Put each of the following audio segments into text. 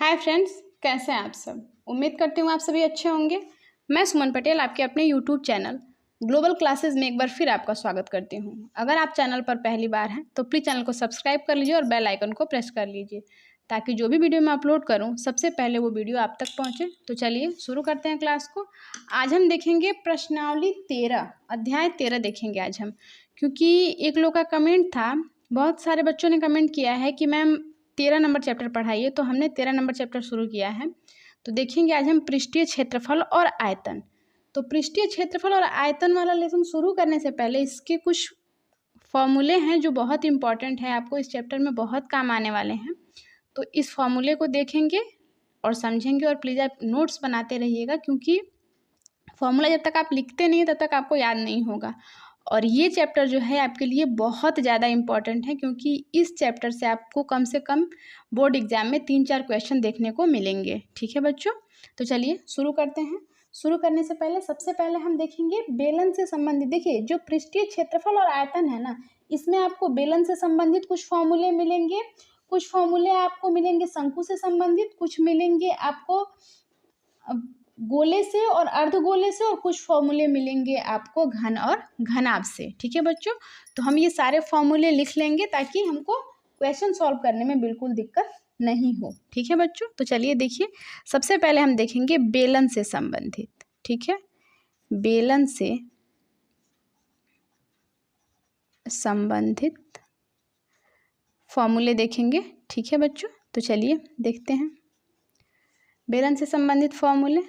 Hi friends, कैसे हैं आप सब। उम्मीद करती हूँ आप सभी अच्छे होंगे। मैं सुमन पटेल आपके अपने यूट्यूब चैनल ग्लोबल क्लासेस में एक बार फिर आपका स्वागत करती हूँ। अगर आप चैनल पर पहली बार हैं तो प्लीज़ चैनल को सब्सक्राइब कर लीजिए और बेल आइकन को प्रेस कर लीजिए ताकि जो भी वीडियो मैं अपलोड करूँ सबसे पहले वो वीडियो आप तक पहुँचे। तो चलिए शुरू करते हैं क्लास को। आज हम देखेंगे प्रश्नावली 13, अध्याय 13 देखेंगे आज हम, क्योंकि एक लोग का कमेंट था, बहुत सारे बच्चों ने कमेंट किया है कि मैम 13 नंबर चैप्टर पढ़ाइए, तो हमने 13 नंबर चैप्टर शुरू किया है। तो देखेंगे आज हम पृष्ठीय क्षेत्रफल और आयतन। तो पृष्ठीय क्षेत्रफल और आयतन वाला लेसन शुरू करने से पहले इसके कुछ फॉर्मूले हैं जो बहुत इंपॉर्टेंट है, आपको इस चैप्टर में बहुत काम आने वाले हैं। तो इस फॉर्मूले को देखेंगे और समझेंगे और प्लीज़ आप नोट्स बनाते रहिएगा, क्योंकि फॉर्मूला जब तक आप लिखते नहीं तब तक आपको याद नहीं होगा। और ये चैप्टर जो है आपके लिए बहुत ज़्यादा इम्पॉर्टेंट है, क्योंकि इस चैप्टर से आपको कम से कम बोर्ड एग्जाम में 3-4 क्वेश्चन देखने को मिलेंगे। ठीक है बच्चों, तो चलिए शुरू करते हैं। शुरू करने से पहले सबसे पहले हम देखेंगे बेलन से संबंधित। देखिए, जो पृष्ठीय क्षेत्रफल और आयतन है ना, इसमें आपको बेलन से संबंधित कुछ फॉर्मूले मिलेंगे, कुछ फॉर्मूले आपको मिलेंगे शंकु से संबंधित, कुछ मिलेंगे आपको गोले से और अर्धगोले से, और कुछ फॉर्मूले मिलेंगे आपको घन और घनाभ से। ठीक है बच्चों, तो हम ये सारे फॉर्मूले लिख लेंगे ताकि हमको क्वेश्चन सॉल्व करने में बिल्कुल दिक्कत नहीं हो। ठीक है बच्चों, तो चलिए देखिए, सबसे पहले हम देखेंगे बेलन से संबंधित। ठीक है, बेलन से संबंधित फॉर्मूले देखेंगे। ठीक है बच्चों, तो चलिए देखते हैं बेलन से संबंधित फॉर्मूले।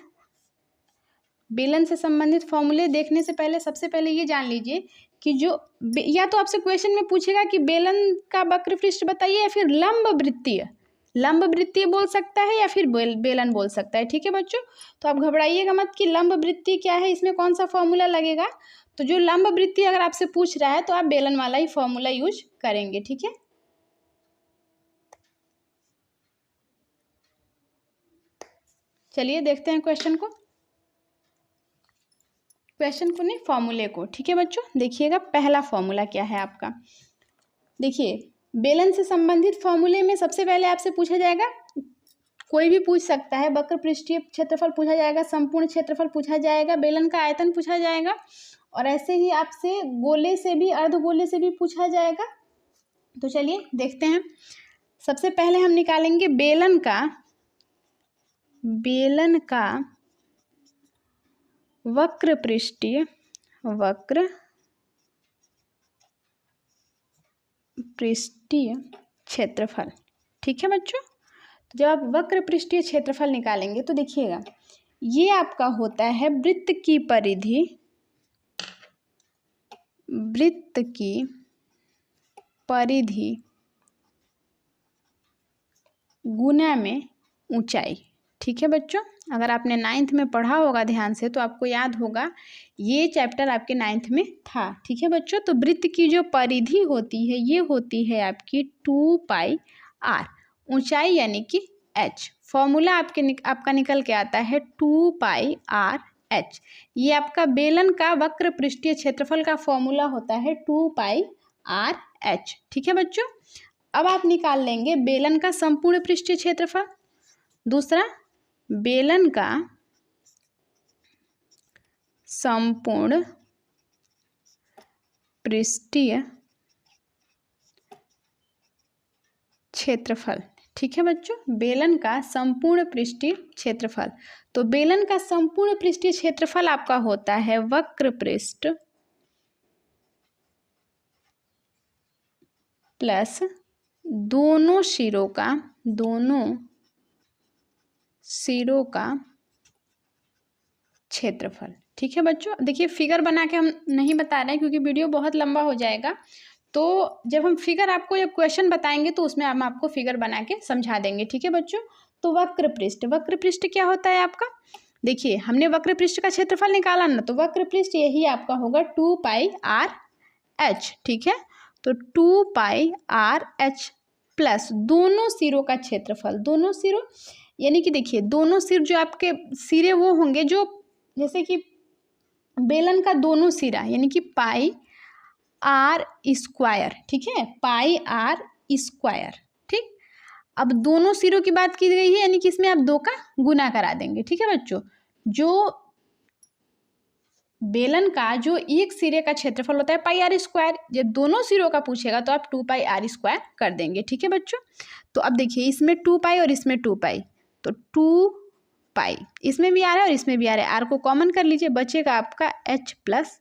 बेलन से संबंधित फॉर्मूले देखने से पहले सबसे पहले ये जान लीजिए कि जो या तो आपसे क्वेश्चन में पूछेगा कि बेलन का वक्र पृष्ठ बताइए, या फिर लंब वृत्तीय बोल सकता है, या फिर बेलन बोल सकता है। ठीक है बच्चों, तो आप घबराइएगा मत कि लंब वृत्तीय क्या है, इसमें कौन सा फॉर्मूला लगेगा। तो जो लंब वृत्तीय अगर आपसे पूछ रहा है तो आप बेलन वाला ही फॉर्मूला यूज करेंगे। ठीक है, चलिए देखते हैं क्वेश्चन को नहीं, फॉर्मूले को। ठीक है बच्चों, देखिएगा पहला फॉर्मूला क्या है आपका। देखिए, बेलन से संबंधित फॉर्मूले में सबसे पहले आपसे पूछा जाएगा, कोई भी पूछ सकता है, वक्र पृष्ठीय क्षेत्रफल पूछा जाएगा, संपूर्ण क्षेत्रफल पूछा जाएगा, बेलन का आयतन पूछा जाएगा, और ऐसे ही आपसे गोले से भी अर्धगोले से भी पूछा जाएगा। तो चलिए देखते हैं। सबसे पहले हम निकालेंगे बेलन का वक्र पृष्ठीय क्षेत्रफल। ठीक है बच्चों, तो जब आप वक्र पृष्ठीय क्षेत्रफल निकालेंगे तो देखिएगा, ये आपका होता है वृत्त की परिधि गुना में ऊंचाई। ठीक है बच्चों, अगर आपने 9th में पढ़ा होगा ध्यान से तो आपको याद होगा, ये चैप्टर आपके 9th में था। ठीक है बच्चों, तो वृत्त की जो परिधि होती है ये होती है आपकी 2πr, ऊंचाई यानी कि h। फॉर्मूला आपका निकल के आता है 2πrh। ये आपका बेलन का वक्र पृष्ठीय क्षेत्रफल का फॉर्मूला होता है 2πrh। ठीक है बच्चों, अब आप निकाल लेंगे बेलन का संपूर्ण पृष्ठीय क्षेत्रफल। दूसरा, बेलन का संपूर्ण पृष्ठीय क्षेत्रफल। ठीक है बच्चों, बेलन का संपूर्ण पृष्ठीय क्षेत्रफल। तो बेलन का संपूर्ण पृष्ठीय क्षेत्रफल आपका होता है वक्र पृष्ठ प्लस दोनों सिरों का क्षेत्रफल। ठीक है बच्चों, देखिए फिगर बना के हम नहीं बता रहे हैं क्योंकि वीडियो बहुत लंबा हो जाएगा। तो जब हम फिगर आपको जब क्वेश्चन बताएंगे तो उसमें हम आपको फिगर बना के समझा देंगे। ठीक है बच्चों, तो वक्र पृष्ठ क्या होता है आपका। देखिए, हमने वक्र पृष्ठ का क्षेत्रफल निकाला ना, तो वक्र पृष्ठ यही आपका होगा 2πrh। ठीक है, तो 2πrh प्लस दोनों सिरों का क्षेत्रफल। दोनों सिरों यानी कि देखिए, दोनों सिर जो आपके सिरे वो होंगे जो, जैसे कि बेलन का दोनों सिरा यानी कि πr²। ठीक है, πr²। ठीक, अब दोनों सिरों की बात की गई है, यानी कि इसमें आप 2 का गुना करा देंगे। ठीक है बच्चों, जो बेलन का जो एक सिरे का क्षेत्रफल होता है पाई आर स्क्वायर, जब दोनों सिरों का पूछेगा तो आप 2 पाई आर स्क्वायर कर देंगे। ठीक है बच्चों, तो अब देखिए इसमें 2 पाई और इसमें 2 पाई, तो 2 पाई इसमें भी आ रहा है और इसमें भी आ रहा है, आर को कॉमन कर लीजिए, बचेगा आपका एच प्लस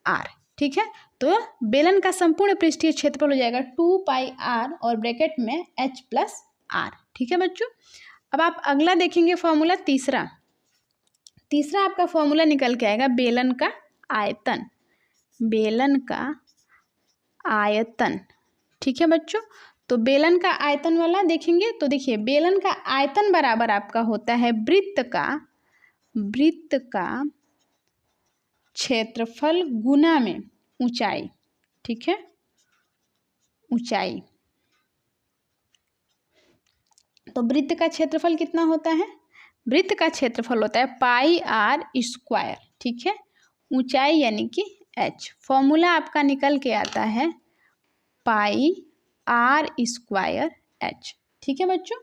आर। ठीक है, तो बेलन का संपूर्ण पृष्ठीय क्षेत्रफल हो जाएगा 2 पाई आर और ब्रैकेट में एच प्लस आर। ठीक है बच्चों, अब आप अगला देखेंगे फॉर्मूला तीसरा आपका फॉर्मूला निकल के आएगा बेलन का आयतन। बेलन का आयतन, ठीक है बच्चों, तो बेलन का आयतन वाला देखेंगे तो देखिए बेलन का आयतन बराबर आपका होता है वृत्त का क्षेत्रफल गुना में ऊंचाई। ठीक है, ऊंचाई, तो वृत्त का क्षेत्रफल कितना होता है? वृत्त का क्षेत्रफल होता है पाई आर स्क्वायर। ठीक है, ऊंचाई यानी कि एच, फॉर्मूला आपका निकल के आता है पाई आर स्क्वायर एच। ठीक है बच्चों,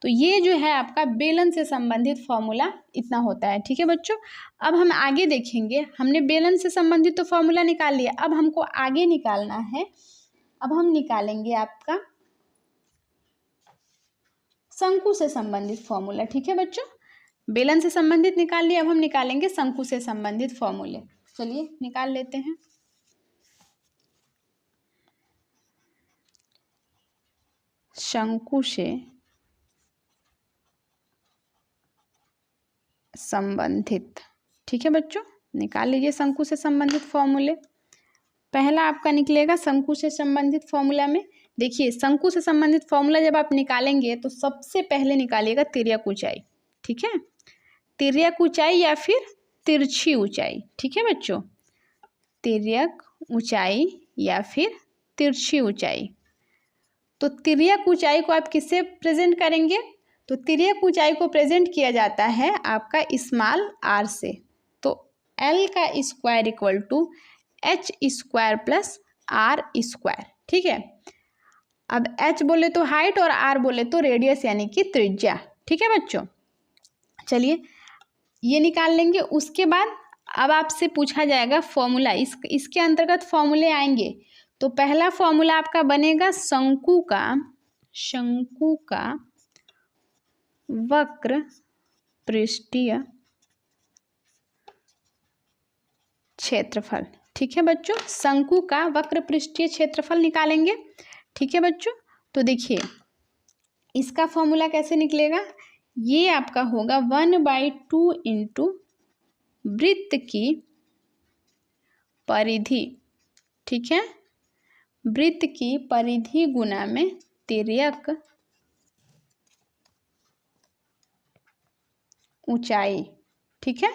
तो ये जो है आपका बेलन से संबंधित फॉर्मूला इतना होता है। ठीक है बच्चों, अब हम आगे देखेंगे, हमने बेलन से संबंधित तो फॉर्मूला निकाल लिया, अब हमको आगे निकालना है, अब हम निकालेंगे आपका शंकु से संबंधित फॉर्मूला। ठीक है बच्चों, बेलन से संबंधित निकाल लिया, अब हम निकालेंगे शंकु से संबंधित फॉर्मूले। चलिए निकाल लेते हैं। शंकु से संबंधित, ठीक है बच्चों, निकाल लीजिए शंकु से संबंधित फॉर्मूले। पहला आपका निकलेगा शंकु से संबंधित फॉर्मूला में, देखिए शंकु से संबंधित फॉर्मूला जब आप निकालेंगे तो सबसे पहले निकालिएगा तिर्यक ऊंचाई। ठीक है, तिर्यक ऊंचाई या फिर तिरछी ऊंचाई। ठीक है बच्चों, तिर्यक ऊंचाई या फिर तिरछी ऊंचाई। तो तिर्यक ऊंचाई को आप किससे प्रेजेंट करेंगे? तो तिर्यक ऊंचाई को प्रेजेंट किया जाता है आपका स्मॉल आर से, तो एल का square equal to H square plus R square. ठीक है, अब एच बोले तो हाइट और आर बोले तो रेडियस यानी कि त्रिज्या। ठीक है बच्चों, चलिए ये निकाल लेंगे। उसके बाद अब आपसे पूछा जाएगा फॉर्मूला, इसके अंतर्गत फॉर्मूले आएंगे। तो पहला फॉर्मूला आपका बनेगा शंकु का वक्र पृष्ठीय क्षेत्रफल। ठीक है बच्चों, शंकु का वक्र पृष्ठीय क्षेत्रफल निकालेंगे। ठीक है बच्चों, तो देखिए इसका फॉर्मूला कैसे निकलेगा, ये आपका होगा 1/2 इंटू वृत्त की परिधि। ठीक है, वृत्त की परिधि गुना में तिर्यक ऊंचाई। ठीक है,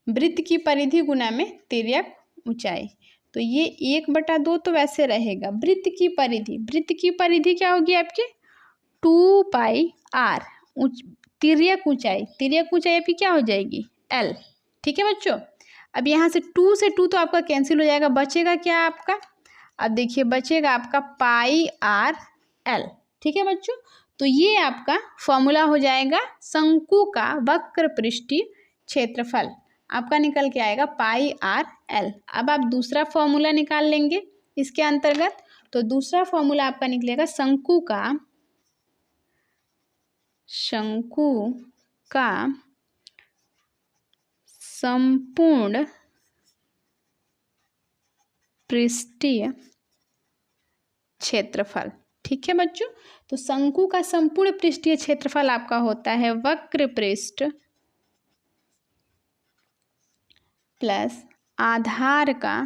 वृत्त की परिधि गुना में तिर्यक ऊंचाई, तो ये 1/2 तो वैसे रहेगा। वृत्त की परिधि क्या होगी आपकी 2 पाई आर, तिर्यक ऊंचाई आपकी क्या हो जाएगी एल। ठीक है बच्चों, अब यहाँ से 2 से 2 तो आपका कैंसिल हो जाएगा, बचेगा क्या आपका, अब देखिए बचेगा आपका पाई आर एल। ठीक है बच्चों, तो ये आपका फॉर्मूला हो जाएगा शंकु का वक्र पृष्ठीय क्षेत्रफल, आपका निकल के आएगा पाई आर एल। अब आप दूसरा फॉर्मूला निकाल लेंगे इसके अंतर्गत, तो दूसरा फॉर्मूला आपका निकलेगा शंकु का संपूर्ण पृष्ठीय क्षेत्रफल। ठीक है बच्चों, तो शंकु का संपूर्ण पृष्ठीय क्षेत्रफल आपका होता है वक्र पृष्ठ प्लस आधार का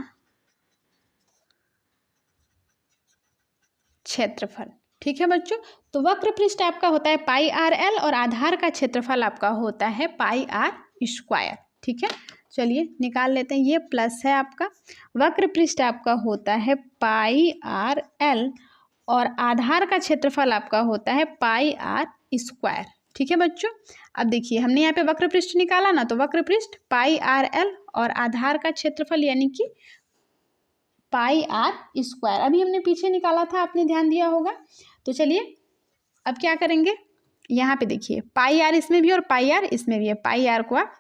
क्षेत्रफल। ठीक है बच्चों, तो वक्र पृष्ठ आपका होता है पाई आर एल और आधार का क्षेत्रफल आपका होता है पाई आर स्क्वायर। ठीक है, चलिए निकाल लेते हैं, ये प्लस है आपका, वक्र पृष्ठ आपका होता है पाई आर एल और आधार का क्षेत्रफल आपका होता है पाई आर स्क्वायर। ठीक है बच्चों, अब देखिए हमने यहाँ पे वक्र पृष्ठ निकाला ना, तो वक्र पृष्ठ पाई आर एल और आधार का क्षेत्रफल यानी कि पाई आर स्क्वायर, अभी हमने पीछे निकाला था, आपने ध्यान दिया होगा। तो चलिए अब क्या करेंगे, यहाँ पे देखिए पाई आर इसमें भी और पाई आर इसमें भी है, पाई आर को आप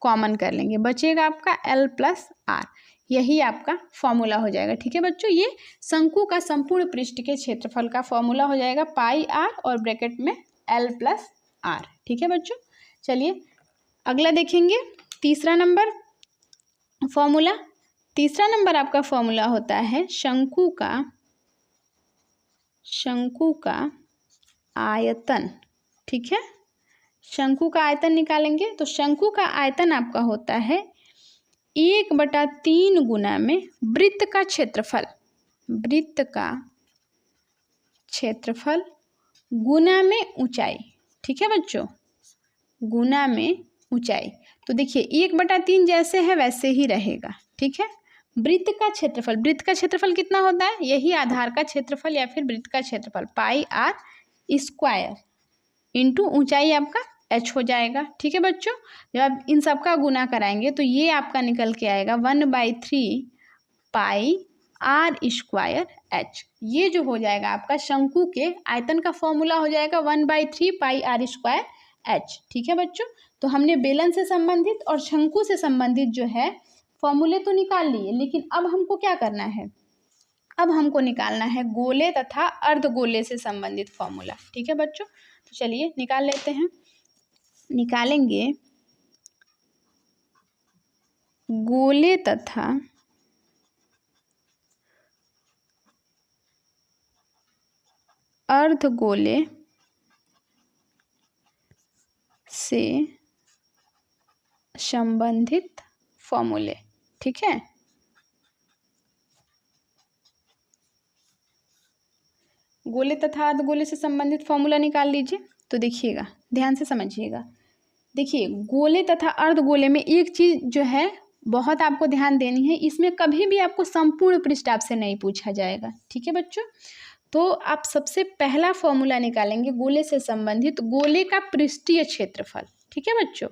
कॉमन कर लेंगे, बचेगा आपका एल प्लस आर, यही आपका फॉर्मूला हो जाएगा। ठीक है बच्चों, ये शंकु का संपूर्ण पृष्ठ के क्षेत्रफल का फॉर्मूला हो जाएगा, पाई आर और ब्रैकेट में एल प्लस आर। ठीक है बच्चों, चलिए अगला देखेंगे, तीसरा नंबर फॉर्मूला। तीसरा नंबर आपका फॉर्मूला होता है शंकु का आयतन। ठीक है, शंकु का आयतन निकालेंगे तो शंकु का आयतन आपका होता है 1/3 गुना में वृत्त का क्षेत्रफल, वृत्त का क्षेत्रफल गुना में ऊंचाई। ठीक है बच्चों, गुना में ऊंचाई। तो देखिए 1/3 जैसे है वैसे ही रहेगा। ठीक है, वृत्त का क्षेत्रफल, वृत्त का क्षेत्रफल कितना होता है, यही आधार का क्षेत्रफल या फिर वृत्त का क्षेत्रफल, पाई आर स्क्वायर इंटू ऊंचाई आपका h हो जाएगा। ठीक है बच्चों, जब आप इन सब का गुना कराएंगे तो ये आपका निकल के आएगा 1/3 पाई आर स्क्वायर h। ये जो हो जाएगा आपका शंकु के आयतन का फॉर्मूला हो जाएगा 1/3 पाई आर स्क्वायर h। ठीक है बच्चों, तो हमने बेलन से संबंधित और शंकु से संबंधित जो है फॉर्मूले तो निकाल लिए, लेकिन अब हमको क्या करना है, अब हमको निकालना है गोले तथा अर्धगोले से संबंधित फॉर्मूला। ठीक है बच्चों, तो चलिए निकाल लेते हैं। निकालेंगे गोले तथा अर्धगोले से संबंधित फॉर्मूले। ठीक है, गोले तथा अर्धगोले से संबंधित फॉर्मूला निकाल लीजिए। तो देखिएगा, ध्यान से समझिएगा, देखिए गोले तथा अर्धगोले में एक चीज़ जो है बहुत आपको ध्यान देनी है, इसमें कभी भी आपको संपूर्ण पृष्ठ आपसे नहीं पूछा जाएगा। ठीक है बच्चों, तो आप सबसे पहला फॉर्मूला निकालेंगे गोले से संबंधित, गोले का पृष्ठीय क्षेत्रफल। ठीक है बच्चों,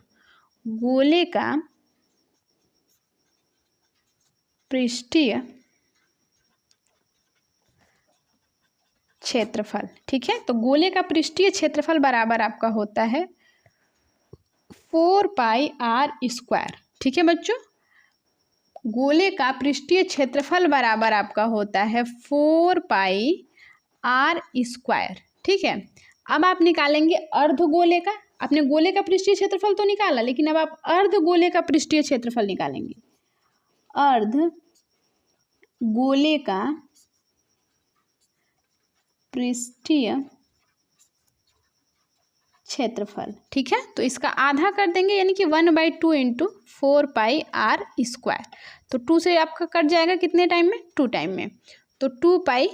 गोले का पृष्ठीय क्षेत्रफल। ठीक है, तो गोले का पृष्ठीय क्षेत्रफल बराबर आपका होता है 4 पाई आर स्क्वायर। ठीक है बच्चों, गोले का पृष्ठीय क्षेत्रफल बराबर आपका होता है 4 पाई आर स्क्वायर। ठीक है, अब आप निकालेंगे अर्धगोले का, आपने गोले का पृष्ठीय क्षेत्रफल तो निकाला, लेकिन अब आप अर्धगोले का पृष्ठीय क्षेत्रफल निकालेंगे। अर्धगोले का पृष्ठीय क्षेत्रफल। ठीक है, तो इसका आधा कर देंगे, यानी कि 1/2 इंटू 4 पाई आर स्क्वायर। तो 2 से आपका कट जाएगा कितने टाइम में, 2 टाइम में, तो 2 पाई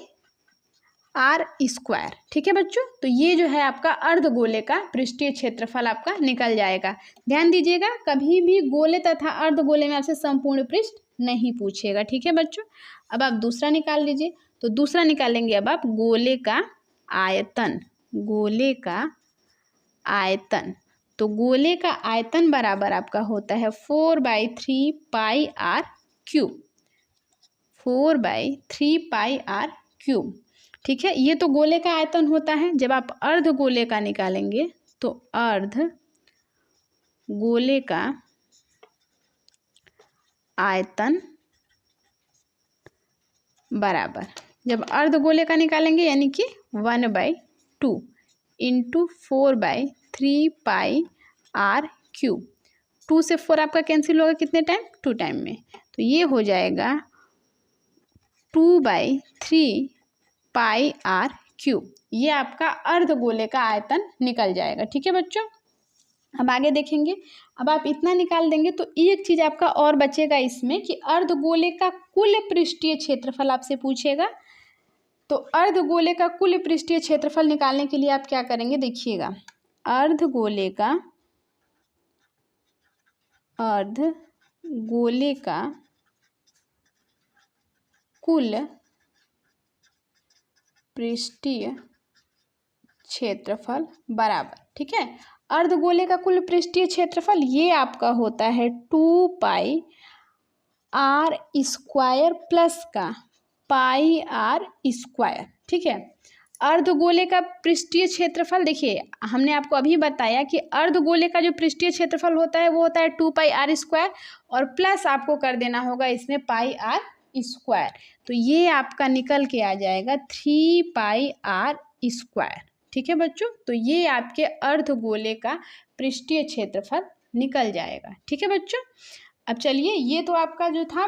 आर स्क्वायर। ठीक है बच्चों, तो ये जो है आपका अर्धगोले का पृष्ठीय क्षेत्रफल आपका निकल जाएगा। ध्यान दीजिएगा, कभी भी गोले तथा अर्धगोले में आपसे संपूर्ण पृष्ठ नहीं पूछेगा। ठीक है बच्चों, अब आप दूसरा निकाल लीजिए। तो दूसरा निकालेंगे अब आप गोले का आयतन, गोले का आयतन। तो गोले का आयतन बराबर आपका होता है 4/3 pi r cube, 4/3 pi r cube. ठीक है, ये तो गोले का आयतन होता है। जब आप अर्धगोले का निकालेंगे तो अर्धगोले का आयतन बराबर, जब अर्धगोले का निकालेंगे यानी कि 1/2 इंटू 4/3 पाई आर क्यूब। 2 से 4 आपका कैंसिल होगा कितने टाइम, 2 टाइम में, तो ये हो जाएगा 2/3 पाई आर क्यूब। ये आपका अर्धगोले का आयतन निकल जाएगा। ठीक है बच्चों, अब आगे देखेंगे। अब आप इतना निकाल देंगे तो एक चीज़ आपका और बचेगा इसमें कि अर्धगोले का कुल पृष्ठीय क्षेत्रफल आपसे पूछेगा। तो अर्धगोले का कुल पृष्ठीय क्षेत्रफल निकालने के लिए आप क्या करेंगे, देखिएगा, अर्धगोले का कुल पृष्ठीय क्षेत्रफल बराबर, ठीक है, अर्धगोले का कुल पृष्ठीय क्षेत्रफल ये आपका होता है 2 पाई आर स्क्वायर प्लस का पाई आर स्क्वायर। ठीक है, अर्धगोले का पृष्ठीय क्षेत्रफल, देखिए हमने आपको अभी बताया कि अर्धगोले का जो पृष्ठीय क्षेत्रफल होता है वो होता है 2πr² और प्लस आपको कर देना होगा इसमें πr²। तो ये आपका निकल के आ जाएगा 3πr²। ठीक है बच्चों, तो ये आपके अर्धगोले का पृष्ठीय क्षेत्रफल निकल जाएगा। ठीक है बच्चों, अब चलिए ये तो आपका जो था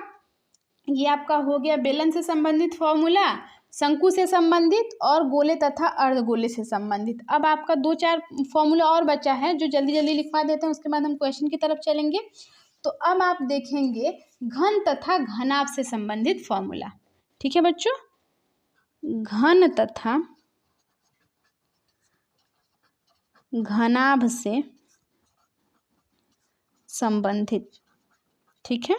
ये आपका हो गया बेलन से संबंधित फॉर्मूला, शंकु से संबंधित और गोले तथा अर्धगोले से संबंधित। अब आपका 2-4 फॉर्मूला और बचा है जो जल्दी जल्दी लिखवा देते हैं, उसके बाद हम क्वेश्चन की तरफ चलेंगे। तो अब आप देखेंगे घन तथा घनाभ से संबंधित फॉर्मूला। ठीक है बच्चों, घन तथा घनाभ से संबंधित। ठीक है,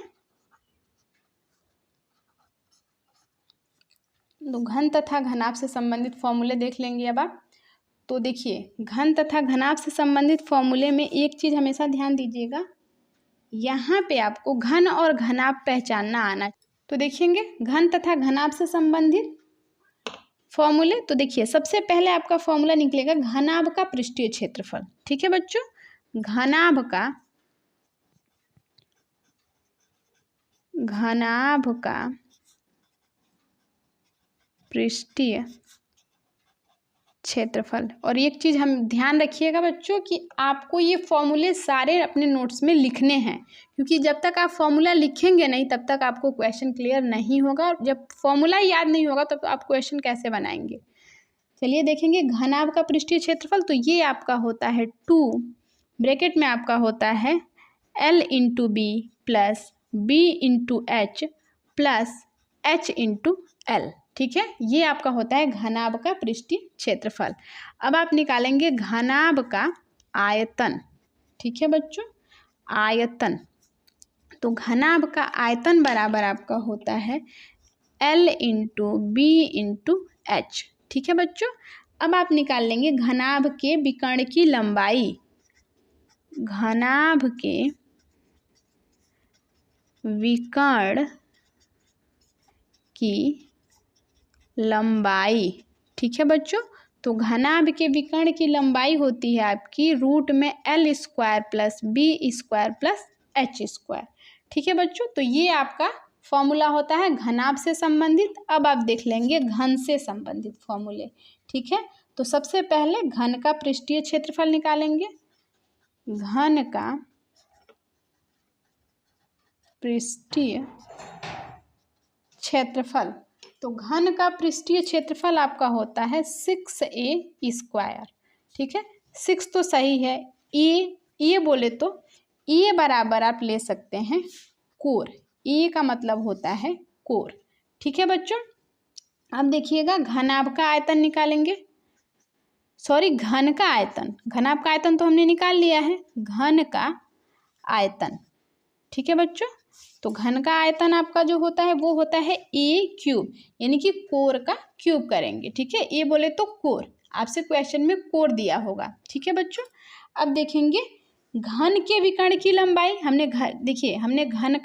तो घन तथा घनाभ से संबंधित फॉर्मूले देख लेंगे अब आप। तो देखिए घन तथा घनाभ से संबंधित फॉर्मूले में एक चीज़ हमेशा ध्यान दीजिएगा, यहाँ पे आपको घन और घनाभ पहचानना आना। तो देखेंगे घन तथा घनाभ से संबंधित फॉर्मूले। तो देखिए सबसे पहले आपका फॉर्मूला निकलेगा घनाभ का पृष्ठीय क्षेत्रफल। ठीक है बच्चों, घनाभ का पृष्ठीय क्षेत्रफल। और एक चीज़ हम ध्यान रखिएगा बच्चों कि आपको ये फॉर्मूले सारे अपने नोट्स में लिखने हैं, क्योंकि जब तक आप फॉर्मूला लिखेंगे नहीं तब तक आपको क्वेश्चन क्लियर नहीं होगा, और जब फॉर्मूला याद नहीं होगा तब आप क्वेश्चन कैसे बनाएंगे। चलिए देखेंगे घनाभ का पृष्ठीय क्षेत्रफल। तो ये आपका होता है 2 ब्रैकेट में आपका होता है L × B plus B × H plus H × L। ठीक है, ये आपका होता है घनाभ का पृष्ठीय क्षेत्रफल। अब आप निकालेंगे घनाभ का आयतन। ठीक है बच्चों, आयतन। तो घनाभ का आयतन बराबर आपका होता है L × B × H। ठीक है बच्चों, अब आप निकाल लेंगे घनाभ के विकर्ण की लंबाई। घनाभ के विकर्ण की लंबाई। ठीक है बच्चों, तो घनाभ के विकर्ण की लंबाई होती है आपकी रूट में L² plus B² plus H²। ठीक है बच्चों, तो ये आपका फॉर्मूला होता है घनाभ से संबंधित। अब आप देख लेंगे घन से संबंधित फॉर्मूले। ठीक है, तो सबसे पहले घन का पृष्ठीय क्षेत्रफल निकालेंगे। घन का पृष्ठीय क्षेत्रफल, तो घन का पृष्ठीय क्षेत्रफल आपका होता है 6a²। ठीक है, 6 तो सही है, ए बोले तो ए बराबर आप ले सकते हैं कोर। ए का मतलब होता है कोर। ठीक है बच्चों, अब देखिएगा घनाभ का आयतन निकालेंगे। सॉरी, घन का आयतन, घनाभ का आयतन तो हमने निकाल लिया है, घन का आयतन। ठीक है बच्चों, तो घन का आयतन आपका जो होता है वो होता है A³ यानी कि कोर का क्यूब करेंगे। ठीक है, ए बोले तो कोर, आपसे क्वेश्चन में कोर दिया होगा। ठीक है बच्चों, अब देखेंगे घन के विकर्ण की लंबाई। हमने घन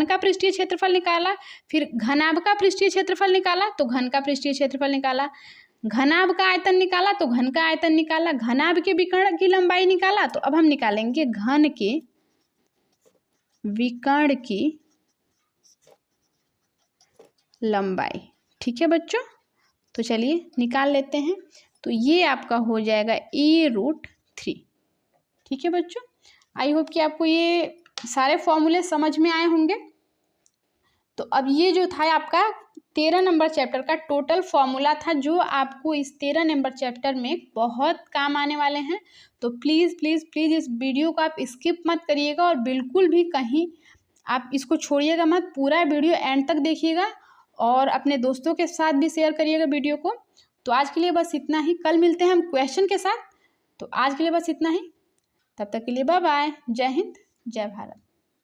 का पृष्ठीय क्षेत्रफल निकाला, फिर घनाभ का पृष्ठीय क्षेत्रफल निकाला तो घन का पृष्ठीय क्षेत्रफल निकाला, घनाभ का आयतन निकाला तो घन का आयतन निकाला, घनाभ के विकर्ण की लंबाई निकाला। तो अब हम निकालेंगे घन के विकर्ण की लंबाई। ठीक है बच्चों, तो चलिए निकाल लेते हैं। तो ये आपका हो जाएगा A√3। ठीक है बच्चों, आई होप कि आपको ये सारे फॉर्मूले समझ में आए होंगे। तो अब ये जो था आपका 13 नंबर चैप्टर का टोटल फॉर्मूला था, जो आपको इस 13 नंबर चैप्टर में बहुत काम आने वाले हैं। तो प्लीज़ प्लीज़ प्लीज़ इस वीडियो को आप स्किप मत करिएगा और बिल्कुल भी कहीं आप इसको छोड़िएगा मत। पूरा वीडियो एंड तक देखिएगा और अपने दोस्तों के साथ भी शेयर करिएगा वीडियो को। तो आज के लिए बस इतना ही, कल मिलते हैं हम क्वेश्चन के साथ। तो आज के लिए बस इतना ही, तब तक के लिए बाय बाय। जय हिंद, जय भारत।